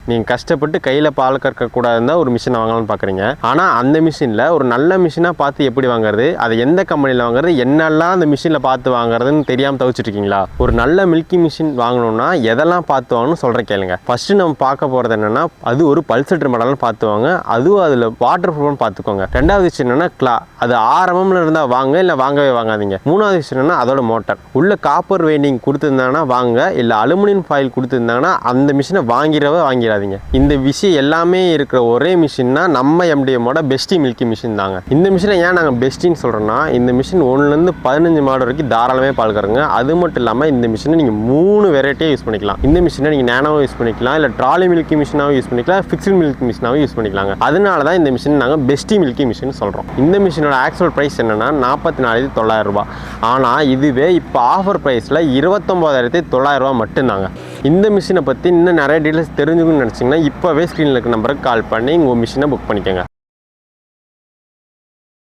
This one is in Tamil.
நீங்கள் கஷ்டப்பட்டு கையில் பால் கறக்கக்கூடாதுன்னு தான் ஒரு மிஷினை வாங்கலாம்னு பார்க்குறீங்க. ஆனால் அந்த மிஷினில் ஒரு நல்ல மிஷினாக பார்த்து எப்படி வாங்குறது, அதை எந்த கம்பெனியில் வாங்குறது, என்னெல்லாம் அந்த மிஷினில் பார்த்து வாங்குறதுன்னு தெரியாமல் தவிச்சிட்ருக்கீங்களா? ஒரு நல்ல மில்கி மிஷின் வாங்கணும்னா எதெல்லாம் பார்த்து வாங்கணும்னு சொல்கிறேன் கேளுங்க. ஃபஸ்ட்டு நம்ம பார்க்க போகிறது என்னென்னா, அது ஒரு பல்செட்ரு மாடல்னு பார்த்து வாங்க, அதுவும் அதில் வாட்டர் ப்ரூஃப்னு பார்த்துக்கோங்க. ரெண்டாவது விஷயம் என்னென்னா கிளா, அது 6mm இருந்தால் வாங்க, இல்லை வாங்கவே வாங்காதீங்க. மூணாவது விஷயம் என்னென்னா அதோட மோட்டார் உள்ள காப்பர் வெயிண்டிங் கொடுத்துருந்தாங்கன்னா வாங்க, இல்லை அலுமினியம் ஃபாயில் கொடுத்துருந்தாங்கன்னா அந்த மிஷினை வாங்கிடாதீங்க. இந்த விஷயம் எல்லாமே இருக்கிற ஒரே மிஷின்னா நம்ம எம்டிஎம்மோட பெஸ்டி மில்கி மிஷின் தாங்க. இந்த மிஷினை ஏன் நாங்கள் பெஸ்டின்னு சொல்கிறோன்னா, இந்த மிஷின் 1லேருந்து 15 மாடு வரைக்கும் தாராளமே பால் கறங்க. அது மட்டும் இல்லாமல் இந்த மிஷினை நீங்கள் 3 வெரைட்டியாக யூஸ் பண்ணிக்கலாம். இந்த மிஷினை நீங்கள் நேனோவும் யூஸ் பண்ணிக்கலாம், இல்லை ட்ராலி மில்கி மிஷினாகவும் யூஸ் பண்ணிக்கலாம், ஃபிக்ஸ்டு மில்கி மிஷினாகவும் யூஸ் பண்ணிக்கலாங்க. அதனால தான் இந்த மிஷின் நாங்கள் பெஸ்டி மில்கி மிஷின் சொல்கிறோம். இந்த மிஷினோட ஆக்சுவல் ப்ரைஸ் என்னென்னா 44,900 ரூபா. ஆனால் இதுவே இப்போ ஆஃபர் ப்ரைஸில் 29,900 ரூபா மட்டும்தாங்க. இந்த மிஷினை பற்றி இன்னும் நிறைய டீட்டெயில்ஸ் தெரிஞ்சுக்கணும்னு நினச்சிங்கன்னா இப்போவே ஸ்க்ரீனில் இருக்க நம்பருக்கு கால் பண்ணி உங்கள் மிஷினை புக் பண்ணிக்கோங்க.